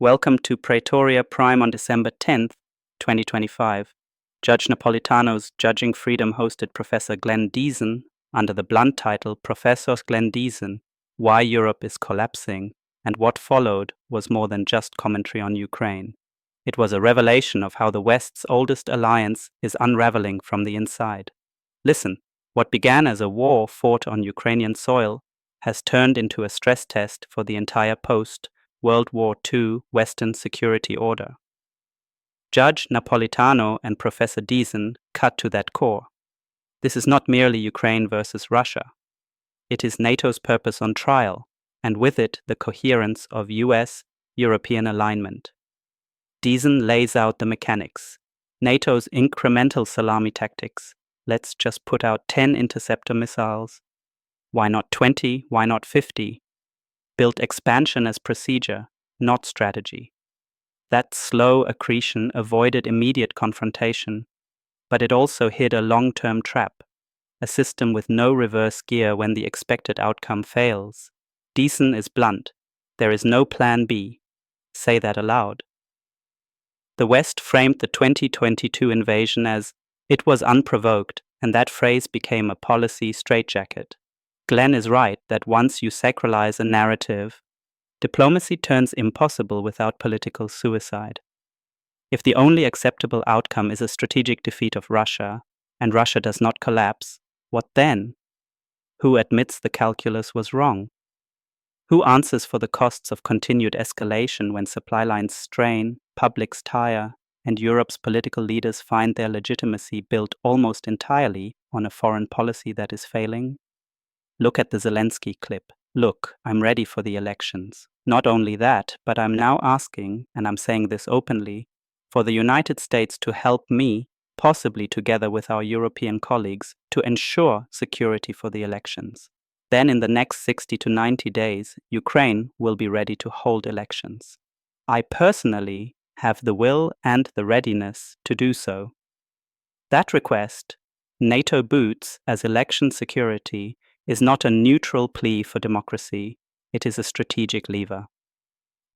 Welcome to Praetoria Prime on December 10th, 2025. Judge Napolitano's Judging Freedom hosted Professor Glenn Diesen under the blunt title Professor Glenn Diesen, Why Europe is Collapsing, and what followed was more than just commentary on Ukraine. It was a revelation of how the West's oldest alliance is unraveling from the inside. Listen, what began as a war fought on Ukrainian soil has turned into a stress test for the entire post-World War II Western security order. Judge Napolitano and Professor Diesen cut to that core. This is not merely Ukraine versus Russia. It is NATO's purpose on trial, and with it the coherence of US-European alignment. Diesen lays out the mechanics. NATO's incremental salami tactics. Let's just put out 10 interceptor missiles. Why not 20? Why not 50? Built expansion as procedure, not strategy. That slow accretion avoided immediate confrontation, but it also hid a long-term trap, a system with no reverse gear when the expected outcome fails. Diesen is blunt. There is no plan B. Say that aloud. The West framed the 2022 invasion as it was unprovoked, and that phrase became a policy straitjacket. Glenn is right that once you sacralize a narrative, diplomacy turns impossible without political suicide. If the only acceptable outcome is a strategic defeat of Russia, and Russia does not collapse, what then? Who admits the calculus was wrong? Who answers for the costs of continued escalation when supply lines strain, publics tire, and Europe's political leaders find their legitimacy built almost entirely on a foreign policy that is failing? Look at the Zelensky clip. Look, I'm ready for the elections. Not only that, but I'm now asking, and I'm saying this openly, for the United States to help me, possibly together with our European colleagues, to ensure security for the elections. Then in the next 60 to 90 days, Ukraine will be ready to hold elections. I personally have the will and the readiness to do so. That request, NATO boots as election security, is not a neutral plea for democracy, it is a strategic lever.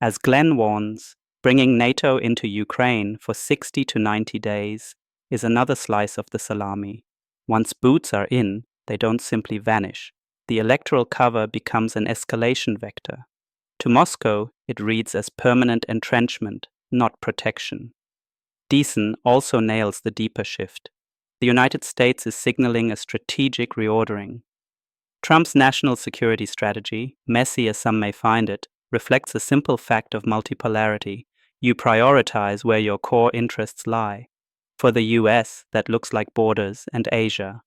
As Glenn warns, bringing NATO into Ukraine for 60 to 90 days is another slice of the salami. Once boots are in, they don't simply vanish. The electoral cover becomes an escalation vector. To Moscow, it reads as permanent entrenchment, not protection. Diesen also nails the deeper shift. The United States is signaling a strategic reordering. Trump's national security strategy, messy as some may find it, reflects a simple fact of multipolarity. You prioritize where your core interests lie. For the US, that looks like borders and Asia.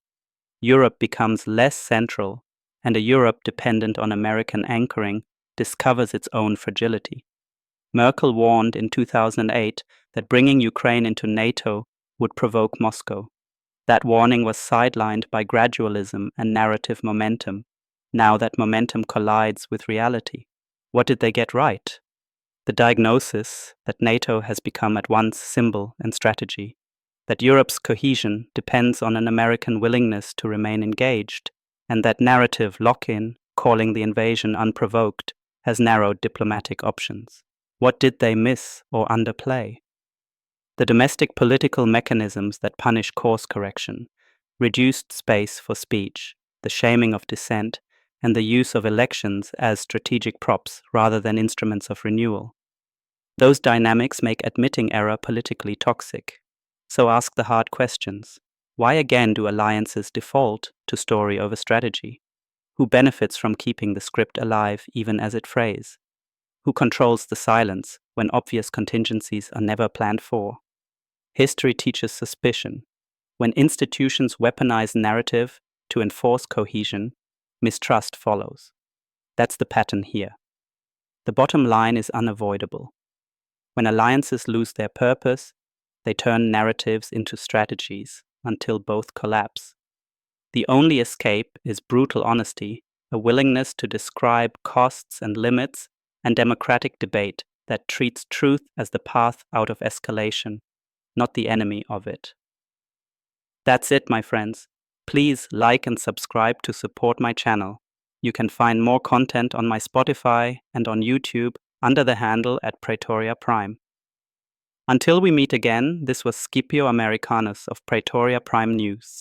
Europe becomes less central, and a Europe dependent on American anchoring discovers its own fragility. Merkel warned in 2008 that bringing Ukraine into NATO would provoke Moscow. That warning was sidelined by gradualism and narrative momentum. Now that momentum collides with reality. What did they get right? The diagnosis that NATO has become at once symbol and strategy, that Europe's cohesion depends on an American willingness to remain engaged, and that narrative lock-in, calling the invasion unprovoked, has narrowed diplomatic options. What did they miss or underplay? The domestic political mechanisms that punish course correction, reduced space for speech, the shaming of dissent, and the use of elections as strategic props rather than instruments of renewal. Those dynamics make admitting error politically toxic. So ask the hard questions. Why again do alliances default to story over strategy? Who benefits from keeping the script alive even as it frays? Who controls the silence when obvious contingencies are never planned for? History teaches suspicion. When institutions weaponize narrative to enforce cohesion, mistrust follows. That's the pattern here. The bottom line is unavoidable. When alliances lose their purpose, they turn narratives into strategies until both collapse. The only escape is brutal honesty, a willingness to describe costs and limits, and democratic debate that treats truth as the path out of escalation, not the enemy of it. That's it, my friends. Please like and subscribe to support my channel. You can find more content on my Spotify and on YouTube, under the handle @Praetoria Prime. Until we meet again, this was Scipio Americanus of Praetoria Prime News.